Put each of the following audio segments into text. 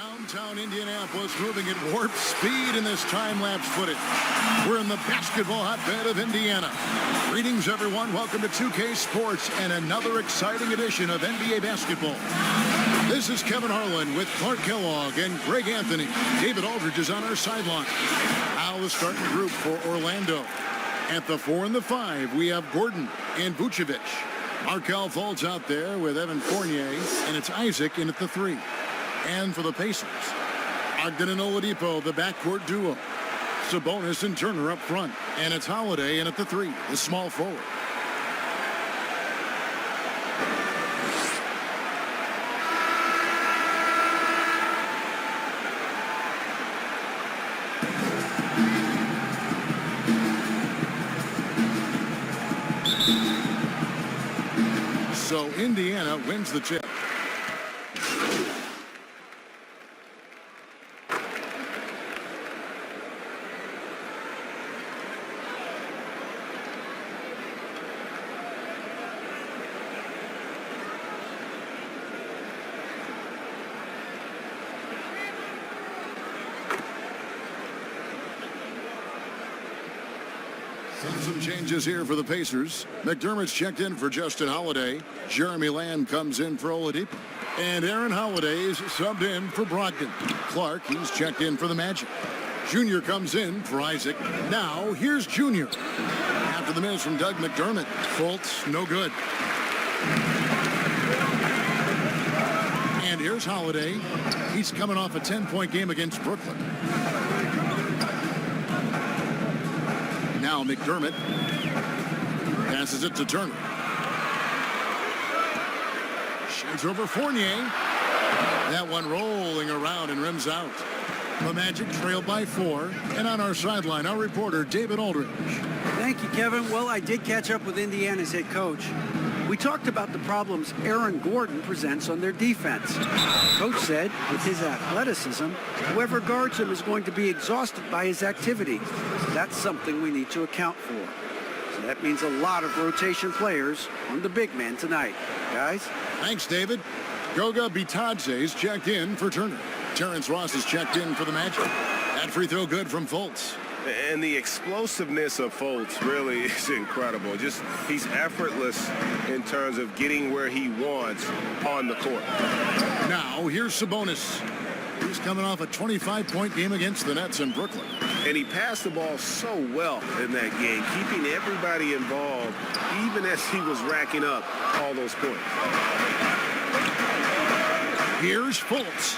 Downtown Indianapolis moving at warp speed in this time-lapse footage. We're in the basketball hotbed of Indiana. Greetings, everyone. Welcome to 2K Sports and another exciting edition of NBA basketball. This is Kevin Harlan with Clark Kellogg and Greg Anthony. David Aldridge is on our sideline. Now the starting group for Orlando. At the 4 and the 5, we have Gordon and Vucevic. Markelle Fultz out there with Evan Fournier, and it's Isaac in at the 3. And for the Pacers, Ogden and Oladipo, the backcourt duo. Sabonis and Turner up front, and it's Holiday in at the 3, the small forward. So Indiana wins the tip. Some changes here for the Pacers. McDermott's checked in for Justin Holiday. Jeremy Lamb comes in for Oladipo. And Aaron Holiday's subbed in for Brogdon. Clark, he's checked in for the Magic. Junior comes in for Isaac. Now, here's Junior. After the miss from Doug McDermott. Fultz, no good. And here's Holiday. He's coming off a 10-point game against Brooklyn. Now McDermott passes it to Turner. Shoots over Fournier. That one rolling around and rims out. The Magic trail by 4. And on our sideline, our reporter, David Aldridge. Thank you, Kevin. Well, I did catch up with Indiana's head coach. We talked about the problems Aaron Gordon presents on their defense. Coach said, with his athleticism, whoever guards him is going to be exhausted by his activity. That's something we need to account for. So that means a lot of rotation players on the big man tonight. Guys? Thanks, David. Goga Bitadze's checked in for Turner. Terrence Ross is checked in for the Magic. That free throw good from Fultz. And the explosiveness of Fultz really is incredible. Just he's effortless in terms of getting where he wants on the court. Now here's Sabonis. He's coming off a 25-point game against the Nets in Brooklyn. And he passed the ball so well in that game, keeping everybody involved, even as he was racking up all those points. Here's Fultz.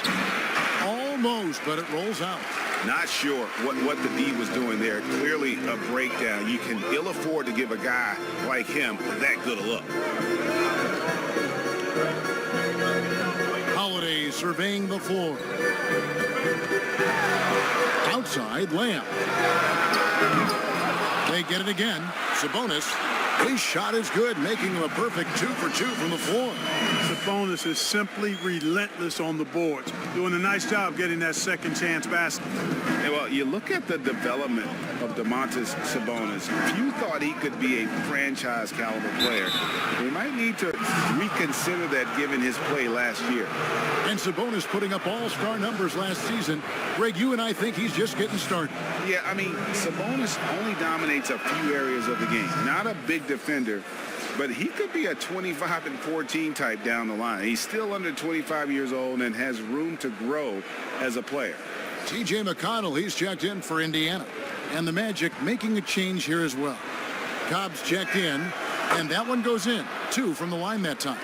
Almost, but it rolls out. Not sure what the D was doing there. Clearly a breakdown. You can ill afford to give a guy like him that good a look. Holiday surveying the floor. Outside, Lamb. They get it again. Sabonis. His shot is good, making him a perfect 2 for 2 from the floor. Sabonis is simply relentless on the boards, doing a nice job getting that second chance basket. Hey, well, you look at the development of Domantas Sabonis. If you thought he could be a franchise caliber player, we might need to reconsider that given his play last year. And Sabonis putting up all-star numbers last season. Greg, you and I think he's just getting started. Yeah, I mean, Sabonis only dominates a few areas of the game. Not a big defender, but he could be a 25 and 14 type down the line. He's still under 25 years old and has room to grow as a player. T.J. McConnell, he's checked in for Indiana. And the Magic making a change here as well. Cobb's checked in, and that one goes in. 2 from the line that time.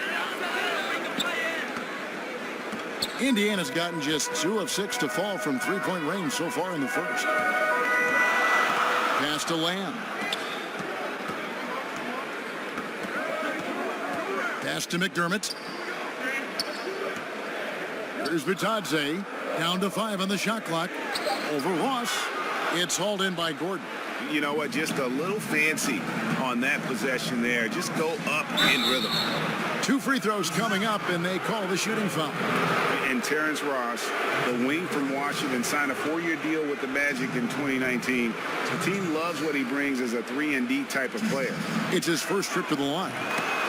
Indiana's gotten just 2 of 6 to fall from three-point range so far in the first. Pass to Lamb. Pass to McDermott. Here's Bitadze. Down to 5 on the shot clock. Over Ross. It's hauled in by Gordon. You know what? Just a little fancy on that possession there. Just go up in rhythm. 2 free throws coming up, and they call the shooting foul. And Terrence Ross, the wing from Washington, signed a 4-year deal with the Magic in 2019. The team loves what he brings as a 3-and-D type of player. It's his first trip to the line.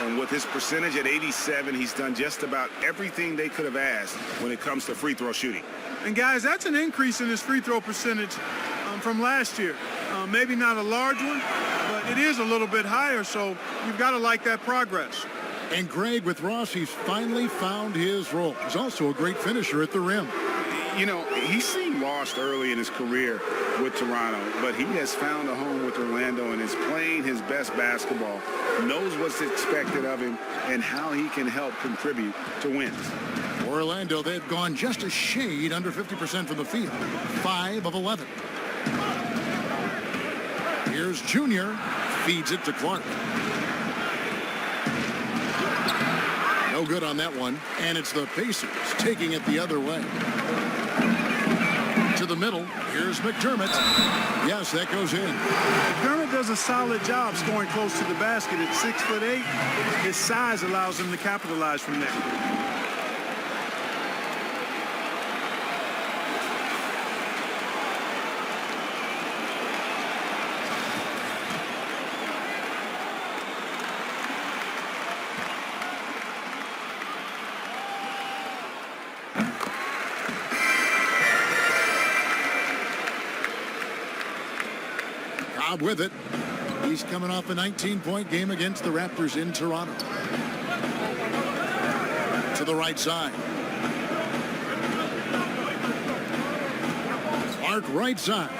And with his percentage at 87, he's done just about everything they could have asked when it comes to free throw shooting. And guys, that's an increase in his free throw percentage from last year. Maybe not a large one, but it is a little bit higher, so you've got to like that progress. And Greg, with Ross, he's finally found his role. He's also a great finisher at the rim. You know, he seemed lost early in his career with Toronto, but he has found a home with Orlando and is playing his best basketball, knows what's expected of him, and how he can help contribute to wins. Orlando, they've gone just a shade under 50% from the field. 5 of 11. Here's Junior. Feeds it to Clark. No good on that one. And it's the Pacers taking it the other way. To the middle. Here's McDermott. Yes, that goes in. McDermott does a solid job scoring close to the basket at 6'8". His size allows him to capitalize from there. With it. He's coming off a 19-point game against the Raptors in Toronto. To the right side. Clark right side.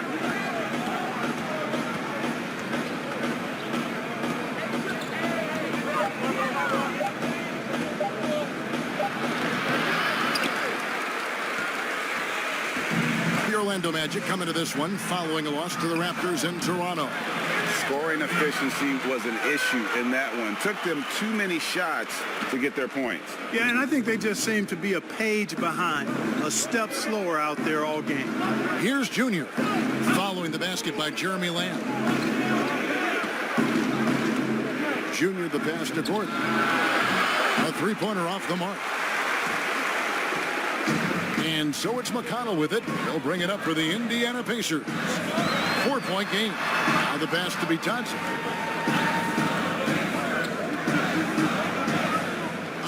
Orlando Magic coming to this one following a loss to the Raptors in Toronto. Scoring efficiency was an issue in that one. Took them too many shots to get their points. Yeah, and I think they just seem to be a page behind, a step slower out there all game. Here's Junior following the basket by Jeremy Lamb. Junior the pass to Gordon. A three-pointer off the mark. And so it's McConnell with it. He'll bring it up for the Indiana Pacers. 4-point game. Now the pass to Bitadze.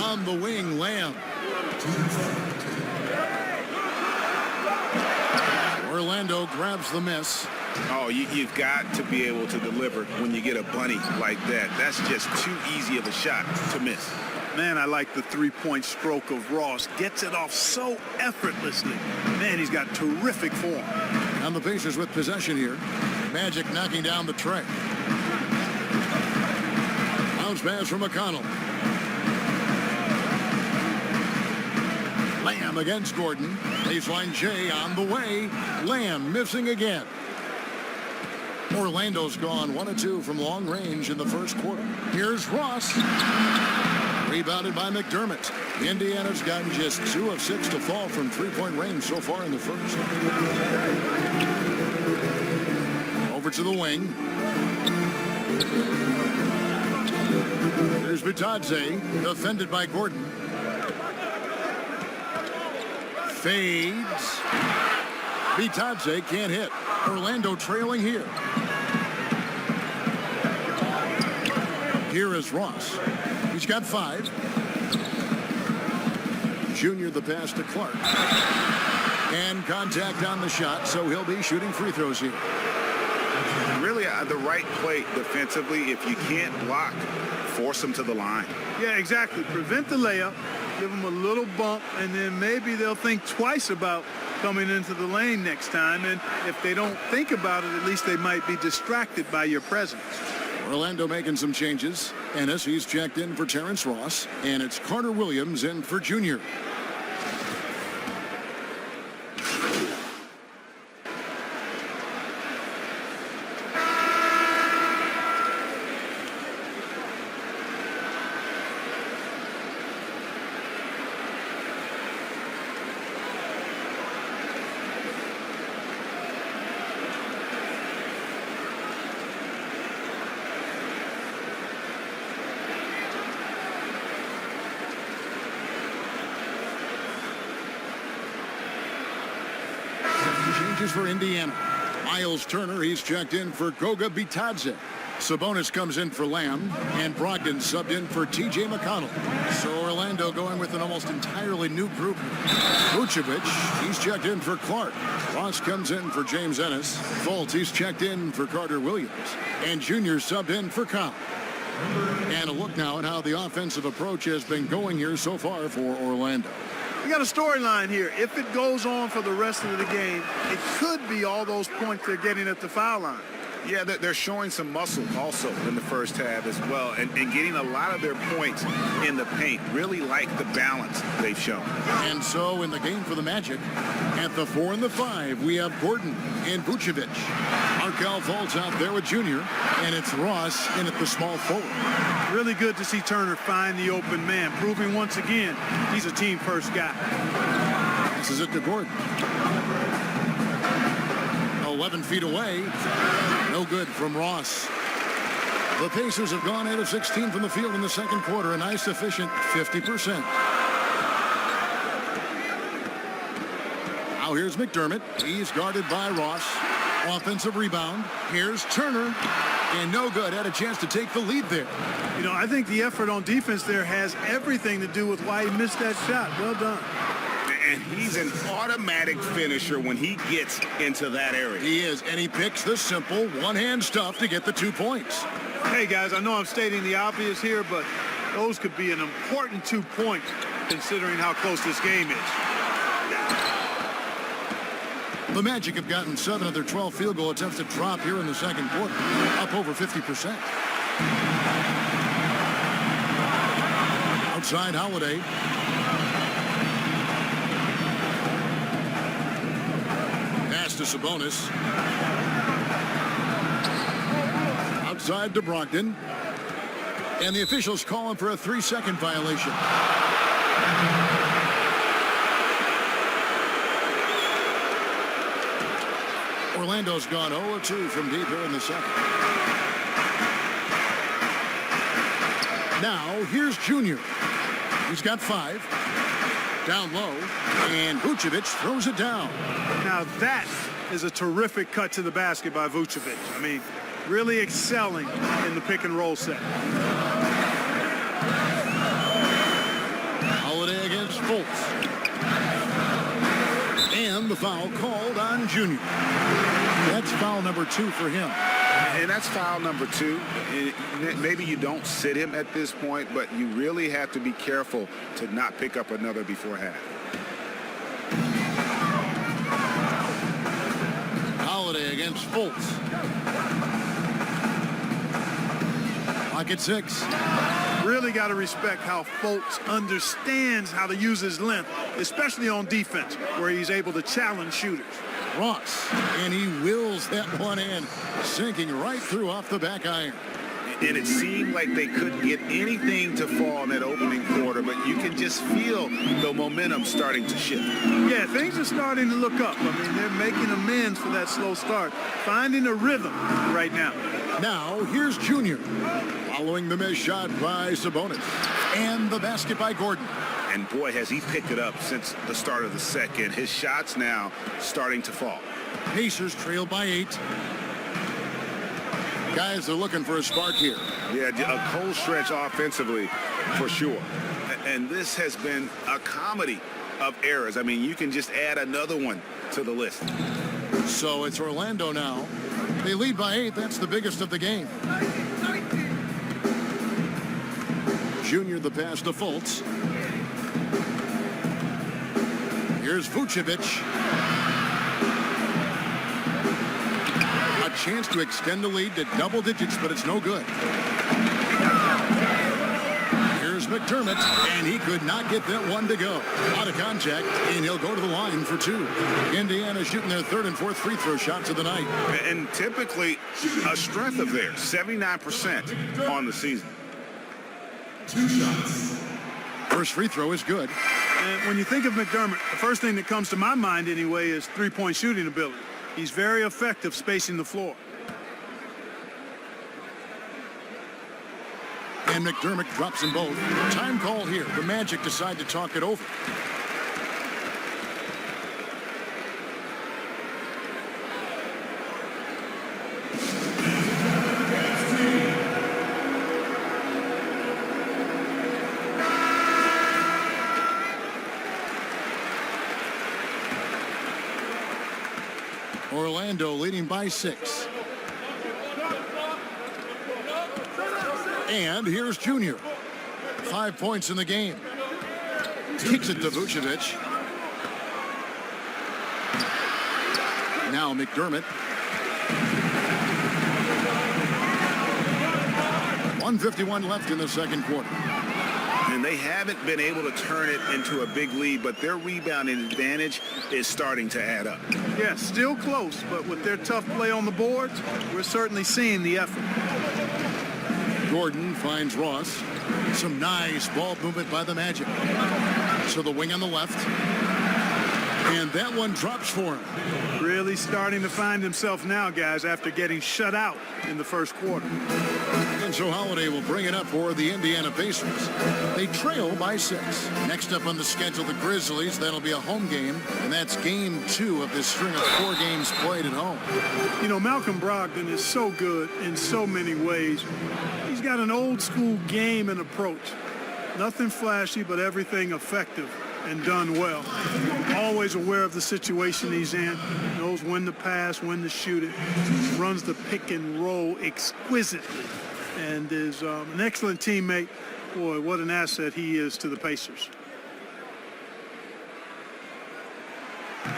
On the wing, Lamb. Orlando grabs the miss. Oh, you've got to be able to deliver when you get a bunny like that. That's just too easy of a shot to miss. Man, I like the three-point stroke of Ross. Gets it off so effortlessly. Man, he's got terrific form. And the Pacers with possession here. Magic knocking down the tray. Bounce pass from McConnell. Lamb against Gordon. Baseline J on the way. Lamb missing again. Orlando's gone 1 of 2 from long range in the first quarter. Here's Ross. Rebounded by McDermott. Indiana's gotten just 2 of 6 to fall from three-point range so far in the first. Over to the wing. There's Bitadze, defended by Gordon. Fades. Bitadze can't hit. Orlando trailing here. Here is Ross. He's got 5. Junior the pass to Clark. And contact on the shot, so he'll be shooting free throws here. Really, the right play defensively. If you can't block, force them to the line. Yeah, exactly. Prevent the layup, give them a little bump, and then maybe they'll think twice about coming into the lane next time. And if they don't think about it, at least they might be distracted by your presence. Orlando making some changes. Ennis, he's checked in for Terrence Ross. And it's Carter Williams in for Junior. Changes for Indiana. Miles Turner, he's checked in for Goga Bitadze. Sabonis comes in for Lamb, and Brogdon subbed in for T.J. McConnell. So Orlando going with an almost entirely new group. Vucevic, he's checked in for Clark. Ross comes in for James Ennis. Fultz, he's checked in for Carter Williams. And Junior subbed in for Kyle. And a look now at how the offensive approach has been going here so far for Orlando. You got a storyline here. If it goes on for the rest of the game, it could be all those points they're getting at the foul line. Yeah, they're showing some muscle also in the first half as well, and getting a lot of their points in the paint. Really like the balance they've shown. And so in the game for the Magic, at the 4 and the 5, we have Gordon and Vucevic. Markelle Fultz out there with Junior, and it's Ross in at the small forward. Really good to see Turner find the open man, proving once again he's a team-first guy. This is it to Gordon. 11 feet away. No good from Ross. The Pacers have gone 8 of 16 from the field in the second quarter. A nice, efficient 50%. Now here's McDermott. He's guarded by Ross. Offensive rebound. Here's Turner. And no good. Had a chance to take the lead there. You know, I think the effort on defense there has everything to do with why he missed that shot. Well done. And he's an automatic finisher when he gets into that area. He is, and he picks the simple one-hand stuff to get the 2 points. Hey, guys, I know I'm stating the obvious here, but those could be an important 2 points considering how close this game is. The Magic have gotten 7 of their 12 field goal attempts to drop here in the second quarter, up over 50%. Outside Holiday. Pass to Sabonis. Outside to Brogdon. And the officials call him for a 3-second violation. Orlando's gone 0-2 from deep here in the second. Now, here's Junior. He's got 5. Down low. And Vucevic throws it down. Now that is a terrific cut to the basket by Vucevic. I mean, really excelling in the pick and roll set. Holiday against Fultz. And the foul called on Junior. That's foul number 2 for him. And that's foul number 2. Maybe you don't sit him at this point, but you really have to be careful to not pick up another before half. Holiday against Fultz. Clock at 6. Really got to respect how Fultz understands how to use his length, especially on defense, where he's able to challenge shooters. Ross, and he wills that one in, sinking right through off the back iron. And it seemed like they couldn't get anything to fall in that opening quarter, but you can just feel the momentum starting to shift. Yeah, things are starting to look up. I mean, they're making amends for that slow start, finding a rhythm right now. Now, here's Junior, following the missed shot by Sabonis. And the basket by Gordon. And boy, has he picked it up since the start of the second. His shots now starting to fall. Pacers trail by 8. Guys are looking for a spark here. Yeah, a cold stretch offensively for sure. And this has been a comedy of errors. I mean, you can just add another one to the list. So it's Orlando now. They lead by 8. That's the biggest of the game. Junior the pass to Fultz. Here's Vucevic. A chance to extend the lead to double digits, but it's no good. Here's McDermott, and he could not get that one to go. Out of contact, and he'll go to the line for 2. Indiana shooting their 3rd and 4th free throw shots of the night. And typically a strength of theirs, 79% on the season. 2 shots. First free throw is good. And when you think of McDermott, the first thing that comes to my mind anyway is three-point shooting ability. He's very effective spacing the floor. And McDermott drops them both. Time call here. The Magic decide to talk it over. Orlando leading by 6. And here's Junior. 5 points in the game. Kicks it to Vucevic. Now McDermott. 1:51 left in the second quarter. And they haven't been able to turn it into a big lead, but their rebounding advantage is starting to add up. Yeah, still close, but with their tough play on the boards, we're certainly seeing the effort. Gordon finds Ross. Some nice ball movement by the Magic. So the wing on the left. And that one drops for him. Really starting to find himself now, guys, after getting shut out in the first quarter. And so Holiday will bring it up for the Indiana Pacers. They trail by 6. Next up on the schedule, the Grizzlies. That'll be a home game, and that's game 2 of this string of 4 games played at home. You know, Malcolm Brogdon is so good in so many ways. He's got an old school game and approach. Nothing flashy, but everything effective and done well. Always aware of the situation he's in. Knows when to pass, when to shoot it. Runs the pick and roll exquisitely. And is an excellent teammate. Boy, what an asset he is to the Pacers.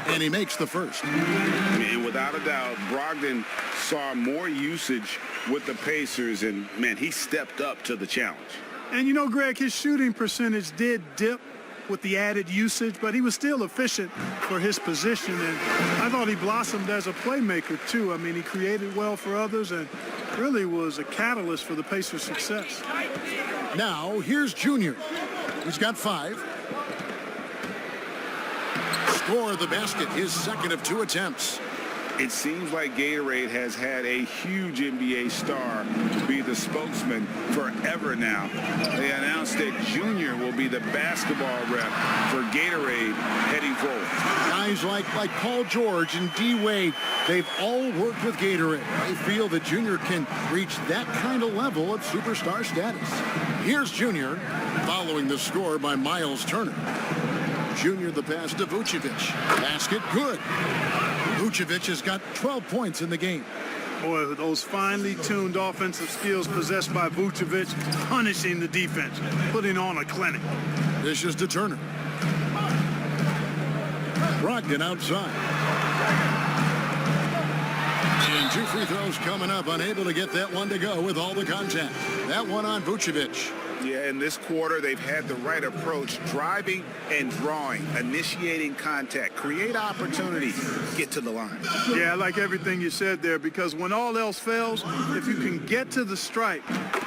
And he makes the first. And without a doubt, Brogdon saw more usage with the Pacers, and, man, he stepped up to the challenge. And, you know, Greg, his shooting percentage did dip with the added usage, but he was still efficient for his position, and I thought he blossomed as a playmaker too. I mean, he created well for others and really was a catalyst for the Pacers' success. Now here's Junior. He's got 5. Score the basket, his second of 2 attempts. It seems like Gatorade has had a huge NBA star be the spokesman forever now. They announced that Junior will be the basketball rep for Gatorade heading forward. Guys like Paul George and D. Wade, they've all worked with Gatorade. They feel that Junior can reach that kind of level of superstar status. Here's Junior, following the score by Miles Turner. Junior the pass to Vucevic. Basket good. Vucevic has got 12 points in the game. Boy, those finely tuned offensive skills possessed by Vucevic, punishing the defense, putting on a clinic. Dishes to Turner. Brogdon outside. And 2 free throws coming up. Unable to get that one to go with all the contact. That one on Vucevic. Yeah, in this quarter, they've had the right approach, driving and drawing, initiating contact, create opportunity, get to the line. Yeah, I like everything you said there, because when all else fails, if you can get to the stripe,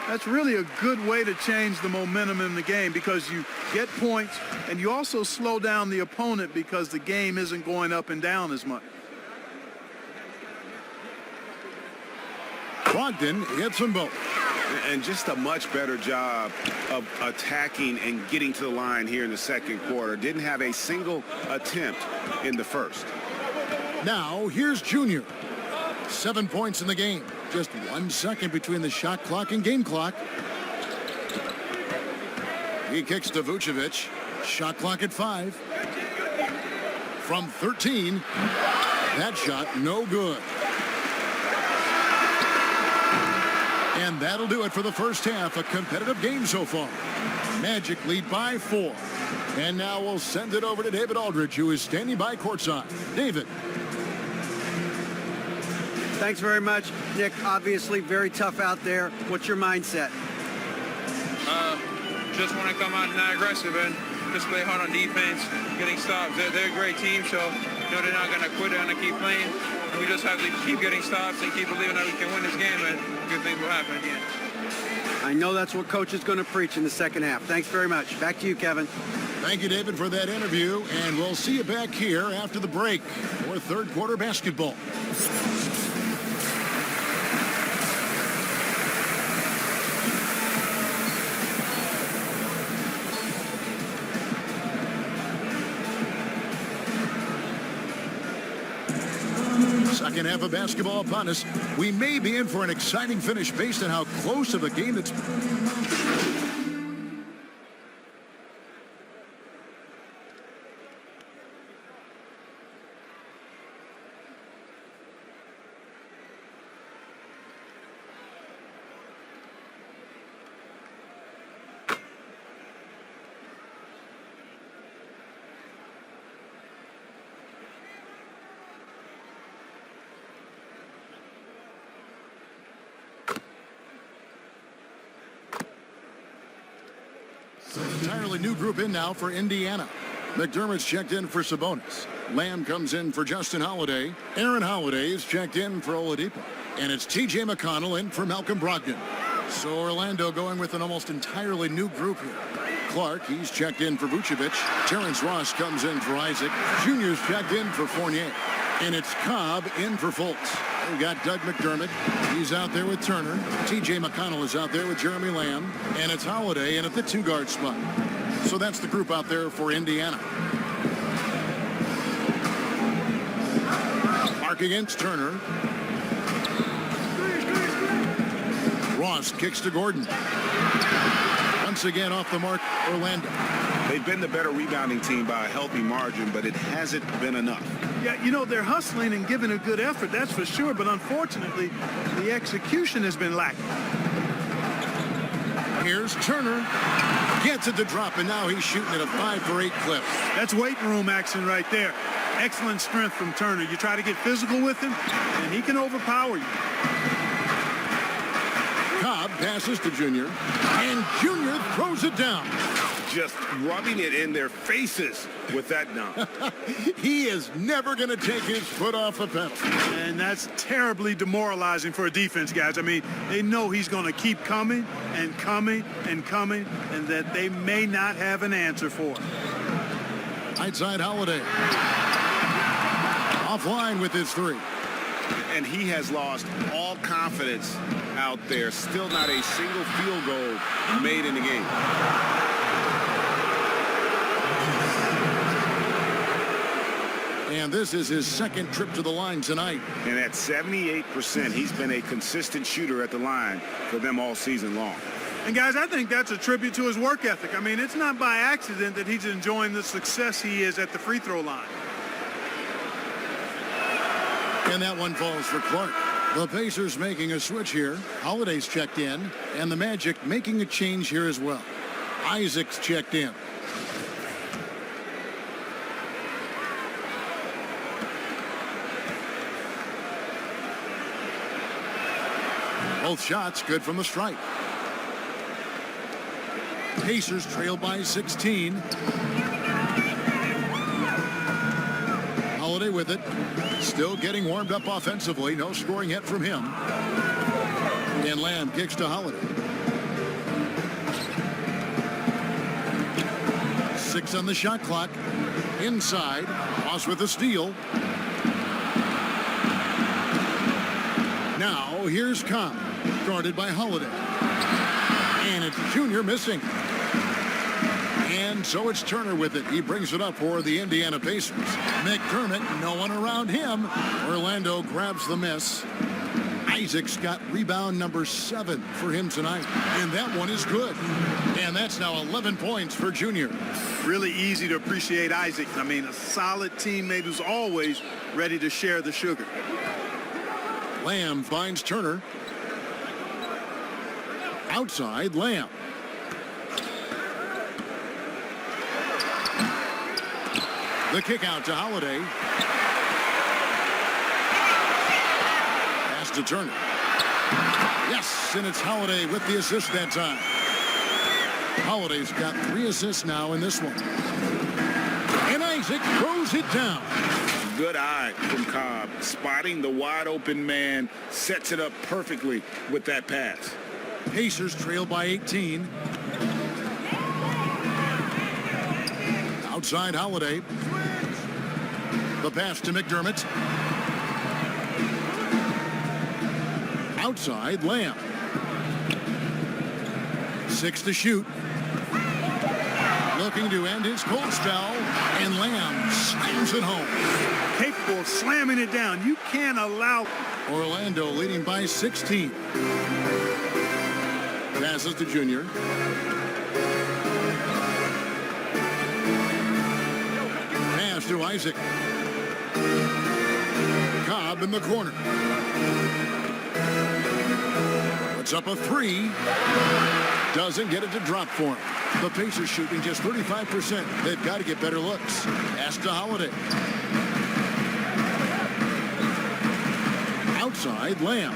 that's really a good way to change the momentum in the game, because you get points and you also slow down the opponent because the game isn't going up and down as much. Brogdon hits them both. And just a much better job of attacking and getting to the line here in the second quarter. Didn't have a single attempt in the first. Now here's Junior. 7 points in the game. Just 1 second between the shot clock and game clock. He kicks to Vucevic. Shot clock at 5. From 13. That shot no good. And that'll do it for the first half. A competitive game so far. Magic lead by 4. And now we'll send it over to David Aldridge, who is standing by courtside. David. Thanks very much, Nick. Obviously very tough out there. What's your mindset? Just want to come out not aggressive and just play hard on defense, getting stops. They're a great team, so they're not going to quit. They're going to keep playing. And we just have to keep getting stops and keep believing that we can win this game, and good things will happen at the end. I know that's what Coach is going to preach in the second half. Thanks very much. Back to you, Kevin. Thank you, David, for that interview. And we'll see you back here after the break for third quarter basketball. Second half of basketball upon us. We may be in for an exciting finish based on how close of a game it's... entirely new group in now for Indiana. McDermott's checked in for Sabonis. Lamb comes in for Justin Holiday. Aaron Holiday is checked in for Oladipo. And it's T.J. McConnell in for Malcolm Brogdon. So Orlando going with an almost entirely new group here. Clark, he's checked in for Vucevic. Terrence Ross comes in for Isaac. Junior's checked in for Fournier. And it's Cobb in for Fultz. We got Doug McDermott. He's out there with Turner. T.J. McConnell is out there with Jeremy Lamb. And it's Holiday in at the two-guard spot. So that's the group out there for Indiana. Mark against Turner. Ross kicks to Gordon. Once again off the mark, Orlando. They've been the better rebounding team by a healthy margin, but it hasn't been enough. Yeah, you know, they're hustling and giving a good effort, that's for sure, but unfortunately, the execution has been lacking. Here's Turner. Gets it to drop, and now he's shooting at a 5-for-8 clip. That's weight room action right there. Excellent strength from Turner. You try to get physical with him, and he can overpower you. Cobb passes to Junior, and Junior throws it down. Just rubbing it in their faces with that dunk. He is never going to take his foot off the pedal. And that's terribly demoralizing for a defense, guys. I mean, they know he's going to keep coming and coming and coming, and that they may not have an answer for it. Right side Holiday. Offline with his three. And he has lost all confidence out there. Still not a single field goal made in the game. And this is his second trip to the line tonight. And at 78%, he's been a consistent shooter at the line for them all season long. And, guys, I think that's a tribute to his work ethic. I mean, it's not by accident that he's enjoying the success he is at the free throw line. And that one falls for Clark. The Pacers making a switch here. Holiday's checked in, and the Magic making a change here as well. Isaac's checked in. Both shots good from the stripe. Pacers trail by 16. Holiday with it. Still getting warmed up offensively. No scoring yet from him. And Lamb kicks to Holiday. 6 on the shot clock. Inside. Ross with a steal. Now here's Cobb. Guarded by Holiday. And it's Junior missing. And so it's Turner with it. He brings it up for the Indiana Pacers. McDermott, no one around him. Orlando grabs the miss. Isaac's got rebound number 7 for him tonight. And that one is good. And that's now 11 points for Junior. Really easy to appreciate Isaac. I mean, a solid teammate who's always ready to share the sugar. Lamb finds Turner. Outside, Lamb. The kick out to Holiday. Pass to Turner. Yes, and it's Holiday with the assist that time. Holiday's got 3 assists now in this one. And Isaac throws it down. Good eye from Cobb. Spotting the wide open man. Sets it up perfectly with that pass. Pacers trail by 18. Outside Holiday. The pass to McDermott. Outside Lamb. 6 to shoot. Looking to end his cold spell. And Lamb slams it home. Capable of slamming it down. You can't allow... Orlando leading by 16. Passes to Junior. Pass to Isaac. Cobb in the corner. Puts up a 3. Doesn't get it to drop for him. The Pacers shooting just 35%. They've got to get better looks. Pass to Holiday. Outside Lamb.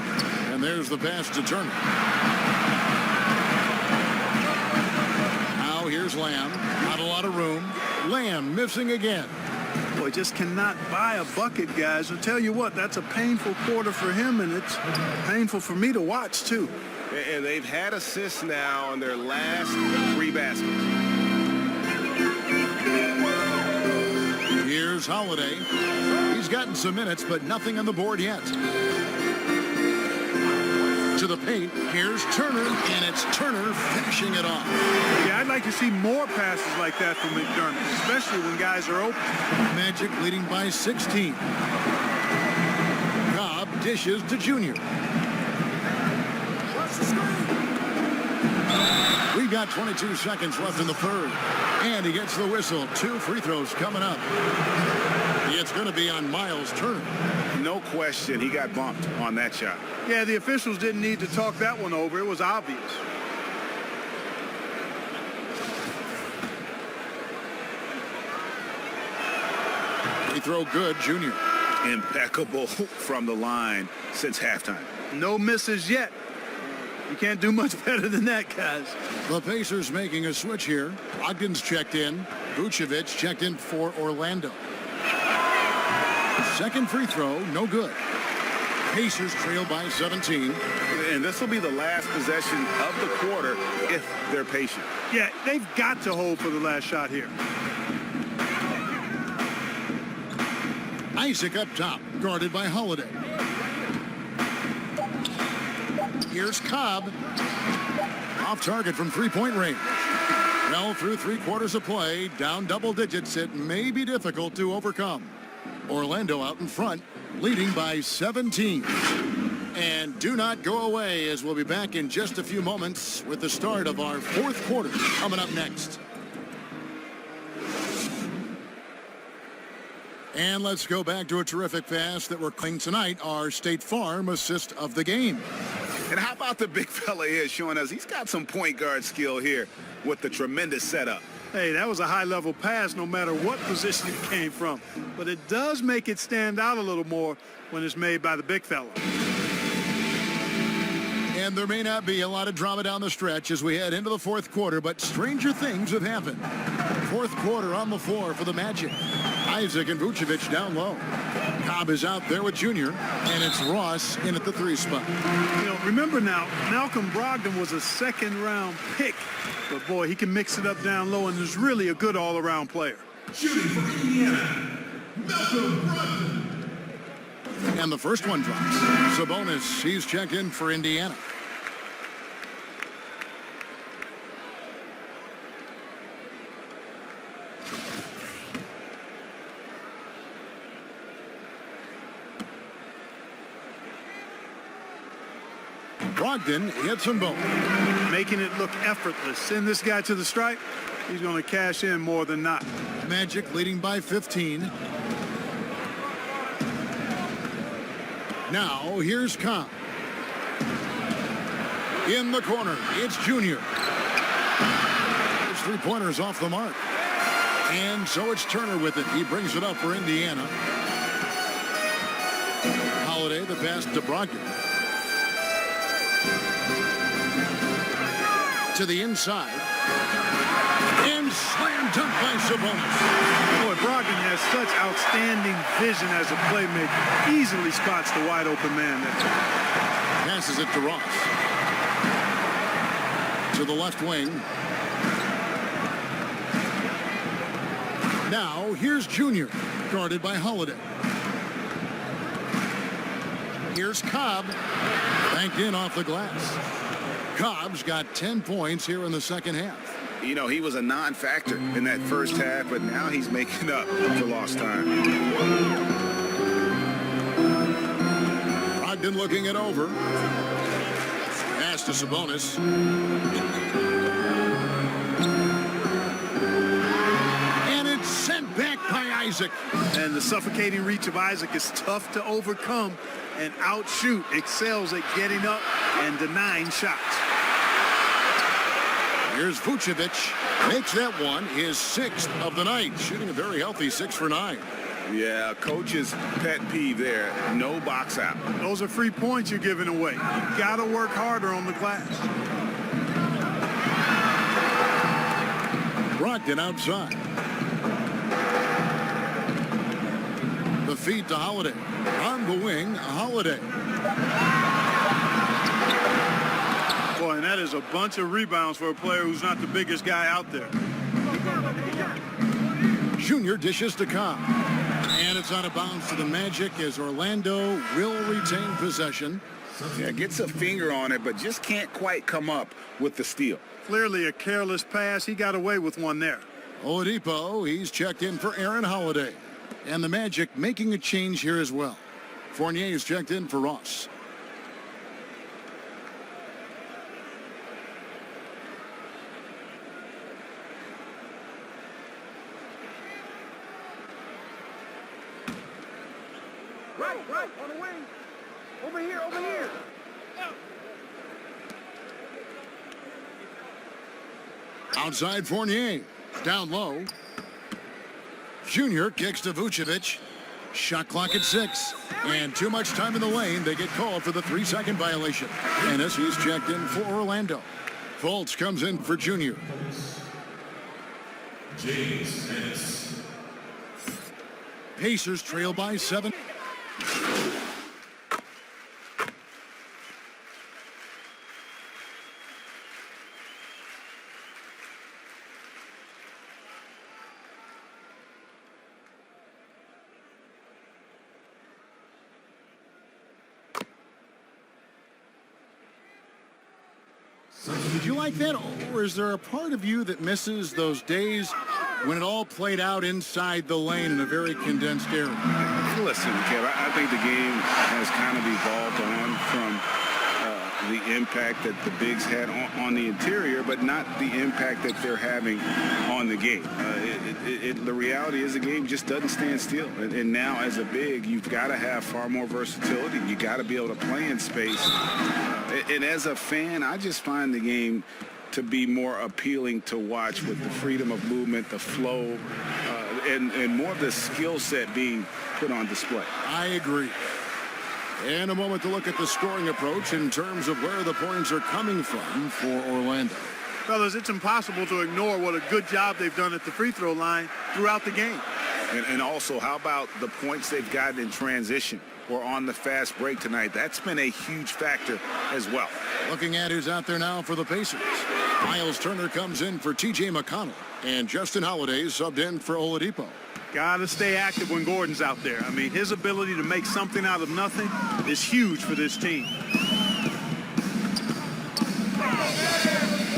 And there's the pass to Turner. Here's Lamb. Not a lot of room. Lamb missing again. Boy, just cannot buy a bucket, guys. I'll tell you what, that's a painful quarter for him, and it's painful for me to watch, too. And they've had assists now on their last 3 baskets. Here's Holiday. He's gotten some minutes, but nothing on the board yet. To the paint. Here's Turner, and it's Turner finishing it off. Yeah, I'd like to see more passes like that from McDermott, especially when guys are open. Magic leading by 16. Cobb dishes to Junior. We've got 22 seconds left in the third. And he gets the whistle. 2 free throws coming up. It's going to be on Miles Turner. No question, he got bumped on that shot. Yeah, the officials didn't need to talk that one over. It was obvious. Free throw good, Junior. Impeccable from the line since halftime. No misses yet. You can't do much better than that, guys. The Pacers making a switch here. Ogden's checked in. Vucevic checked in for Orlando. Second free throw, no good. Pacers trail by 17. And this will be the last possession of the quarter if they're patient. Yeah, they've got to hold for the last shot here. Isaac up top, guarded by Holiday. Here's Cobb. Off target from three-point range. Well, through 3/4 of play, down double digits, it may be difficult to overcome. Orlando out in front, leading by 17. And do not go away, as we'll be back in just a few moments with the start of our 4th quarter coming up next. And let's go back to a terrific pass that we're playing tonight, our State Farm assist of the game. And how about the big fella here showing us he's got some point guard skill here with the tremendous setup. Hey, that was a high-level pass no matter what position it came from. But it does make it stand out a little more when it's made by the big fella. And there may not be a lot of drama down the stretch as we head into the 4th quarter, but stranger things have happened. 4th quarter on the floor for the Magic. Isaac and Vucevic down low. Cobb is out there with Junior, and it's Ross in at the 3 spot. You know, remember now, Malcolm Brogdon was a 2nd-round pick. But, boy, he can mix it up down low, and is really a good all-around player. Shooting for Indiana, Malcolm Brogdon. And the first one drops. Sabonis, he's checked in for Indiana. Brogdon hits them both. Making it look effortless. Send this guy to the stripe, he's going to cash in more than not. Magic leading by 15. Now, here's Cobb. In the corner, it's Junior. His 3-pointers off the mark. And so it's Turner with it. He brings it up for Indiana. Holiday, the pass to Brogdon. To the inside. And slam dunk by Sabonis. Boy, Brogdon has such outstanding vision as a playmaker. Easily spots the wide open man there. Passes it to Ross. To the left wing. Now, here's Junior, guarded by Holiday. Here's Cobb, banked in off the glass. Cobb's got 10 points here in the second half. You know, he was a non-factor in that first half, but now he's making up for lost time. Brogdon looking it over. Pass to Sabonis. And it's sent back by Isaac. And the suffocating reach of Isaac is tough to overcome, and outshoot excels at getting up and denying shots. Here's Vucevic. Makes that one his 6th of the night. Shooting a very healthy 6 for 9. Yeah, coach's pet peeve there. No box out. Those are free points you're giving away. You got to work harder on the glass. Brogdon outside. The feed to Holiday. On the wing, Holiday. Boy, and that is a bunch of rebounds for a player who's not the biggest guy out there. Junior dishes to Cobb. And it's out of bounds to the Magic as Orlando will retain possession. Yeah, gets a finger on it, but just can't quite come up with the steal. Clearly a careless pass. He got away with one there. Oladipo, he's checked in for Aaron Holiday. And the Magic making a change here as well. Fournier is checked in for Ross. Right, on the wing. Over here. Outside Fournier. Down low. Junior kicks to Vucevic. Shot clock at 6. And too much time in the lane. They get called for the 3-second violation. Ennis, he's checked in for Orlando. Fultz comes in for Junior. James Ennis. Pacers trail by 7. Did you like that, or is there a part of you that misses those days when it all played out inside the lane in a very condensed area? Listen, Kev, I think the game has kind of evolved on from the impact that the bigs had on the interior, but not the impact that they're having on the game. The reality is the game just doesn't stand still. And now as a big, you've got to have far more versatility. You got to be able to play in space. And as a fan, I just find the game to be more appealing to watch with the freedom of movement, the flow, and more of the skill set being put on display. I agree. And a moment to look at the scoring approach in terms of where the points are coming from for Orlando. Fellas, it's impossible to ignore what a good job they've done at the free throw line throughout the game. And also, how about the points they've gotten in transition or on the fast break tonight? That's been a huge factor as well. Looking at who's out there now for the Pacers. Miles Turner comes in for T.J. McConnell. And Justin Holiday subbed in for Oladipo. Got to stay active when Gordon's out there. I mean, his ability to make something out of nothing is huge for this team.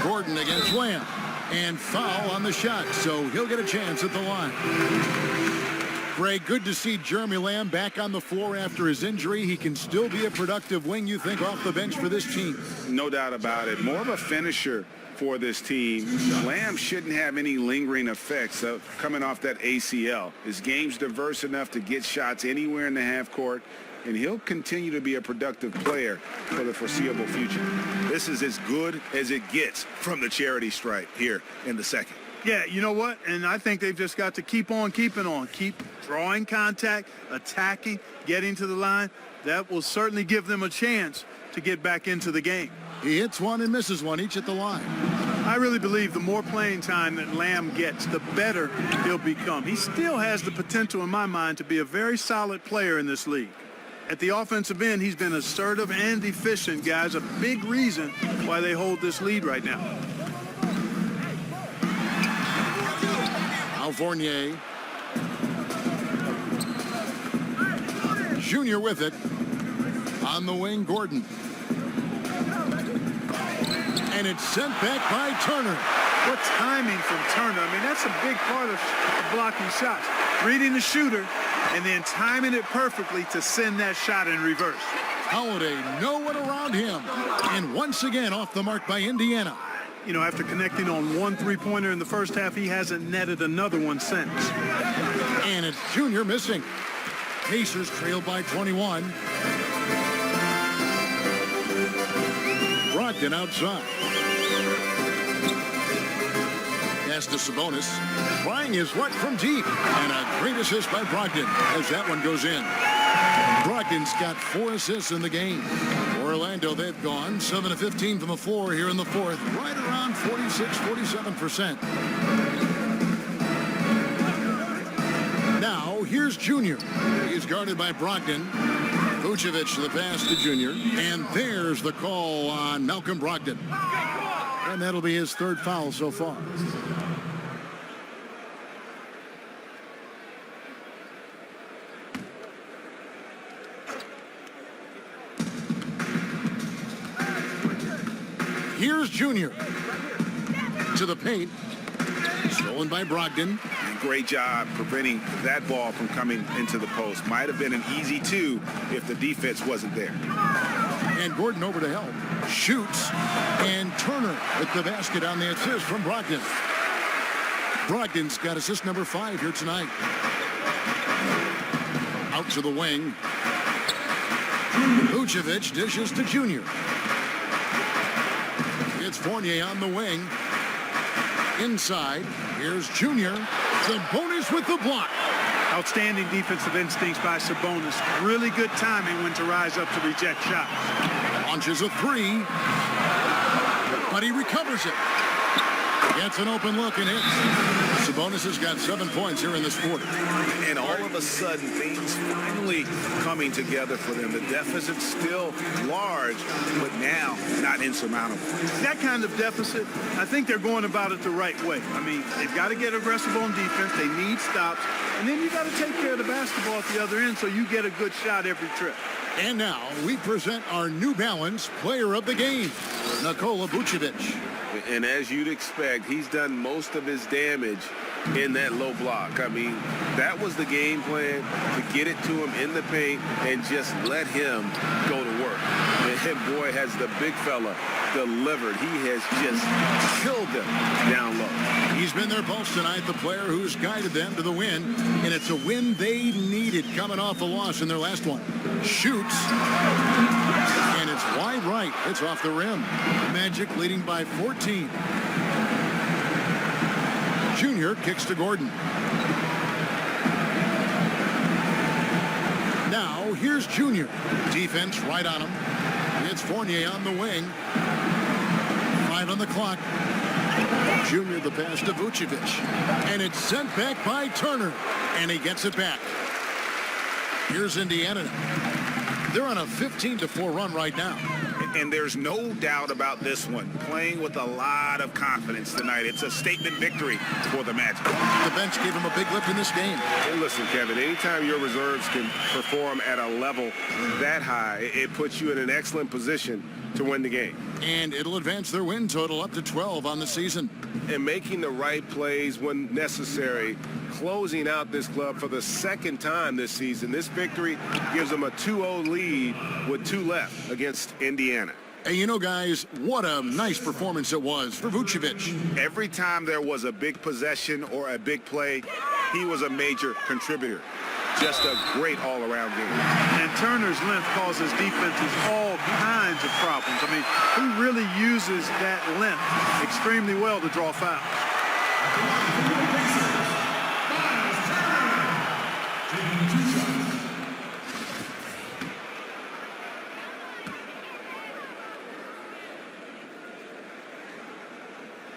Gordon against Lamb. And foul on the shot, so he'll get a chance at the line. Greg, good to see Jeremy Lamb back on the floor after his injury. He can still be a productive wing, you think, off the bench for this team. No doubt about it. More of a finisher for this team. Lamb shouldn't have any lingering effects coming off that ACL. His game's diverse enough to get shots anywhere in the half court, and he'll continue to be a productive player for the foreseeable future. This is as good as it gets from the charity stripe here in the second. Yeah, you know what? And I think they've just got to keep on keeping on. Keep drawing contact, attacking, getting to the line. That will certainly give them a chance to get back into the game. He hits one and misses one, each at the line. I really believe the more playing time that Lamb gets, the better he'll become. He still has the potential, in my mind, to be a very solid player in this league. At the offensive end, he's been assertive and efficient, guys. A big reason why they hold this lead right now. Al Fournier. Junior with it. On the wing, Gordon. And it's sent back by Turner. What timing from Turner. I mean, that's a big part of blocking shots. Reading the shooter and then timing it perfectly to send that shot in reverse. Holiday, no one around him. And once again off the mark by Indiana. You know, after connecting on one three-pointer in the first half, he hasn't netted another one since. And it's Junior missing. Pacers trail by 21. Brogdon outside. Pass to Sabonis. Trying his luck from deep. And a great assist by Brogdon as that one goes in. Brogdon's got 4 assists in the game. Orlando, they've gone 7 of 15 from the floor here in the fourth. Right around 46, 47%. here's Junior. He's guarded by Brogdon. Vucevic the pass to Junior. And there's the call on Malcolm Brogdon. And that'll be his third foul so far. Here's Junior. To the paint. Stolen by Brogdon. Great job preventing that ball from coming into the post. Might have been an easy two if the defense wasn't there. And Gordon over to help. Shoots. And Turner with the basket on the assist from Brogdon. Brogdon's got assist number 5 here tonight. Out to the wing. Vucevic dishes to Junior. It's Fournier on the wing. Inside, here's Junior. Sabonis with the block. Outstanding defensive instincts by Sabonis. Really good timing when to rise up to reject shots. Launches a 3. But he recovers it. Gets an open look and hits. Sabonis has got 7 points here in this quarter. And all of a sudden, things finally coming together for them. The deficit's still large, but now not insurmountable. That kind of deficit, I think they're going about it the right way. I mean, they've got to get aggressive on defense. They need stops. And then you got to take care of the basketball at the other end so you get a good shot every trip. And now we present our New Balance player of the game, Nikola Vucevic. And as you'd expect, he's done most of his damage in that low block. I mean, that was the game plan, to get it to him in the paint and just let him go to work. And boy, has the big fella delivered. He has just killed them down low. He's been their pulse tonight, the player who's guided them to the win. And it's a win they needed coming off a loss in their last one. Shoots. And it's wide right. It's off the rim. Magic leading by 14. Junior kicks to Gordon. Now here's Junior. Defense right on him. It's Fournier on the wing. 5 on the clock. Junior the pass to Vucevic. And it's sent back by Turner. And he gets it back. Here's Indiana. They're on a 15-4 run right now. And there's no doubt about this one. Playing with a lot of confidence tonight. It's a statement victory for the Magic. The bench gave him a big lift in this game. Hey, listen, Kevin, anytime your reserves can perform at a level that high, it puts you in an excellent position to win the game. And it'll advance their win total up to 12 on the season. And making the right plays when necessary, closing out this club for the second time this season. This victory gives them a 2-0 lead with 2 left against Indiana. And you know, guys, what a nice performance it was for Vucevic. Every time there was a big possession or a big play, he was a major contributor. Just a great all-around game. And Turner's length causes defenses all kinds of problems. I mean, he really uses that length extremely well to draw fouls.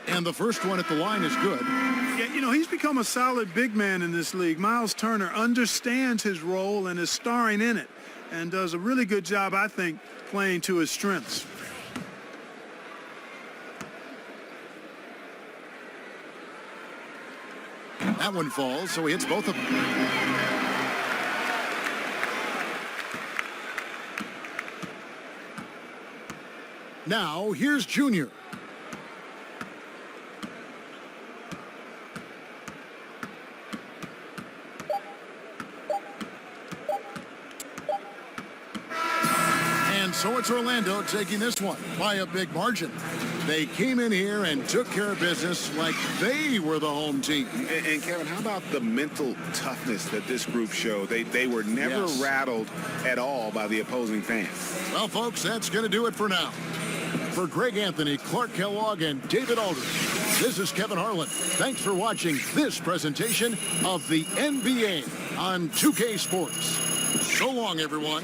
And the first one at the line is good. Yeah, you know, he's become a solid big man in this league. Miles Turner understands his role and is starring in it and does a really good job, I think, playing to his strengths. That one falls, so he hits both of them. Now, here's Junior. And so it's Orlando taking this one by a big margin. They came in here and took care of business like they were the home team. And Kevin, how about the mental toughness that this group showed? They were never rattled at all by the opposing fans. Well, folks, that's going to do it for now. For Greg Anthony, Clark Kellogg, and David Aldridge, this is Kevin Harlan. Thanks for watching this presentation of the NBA on 2K Sports. So long, everyone.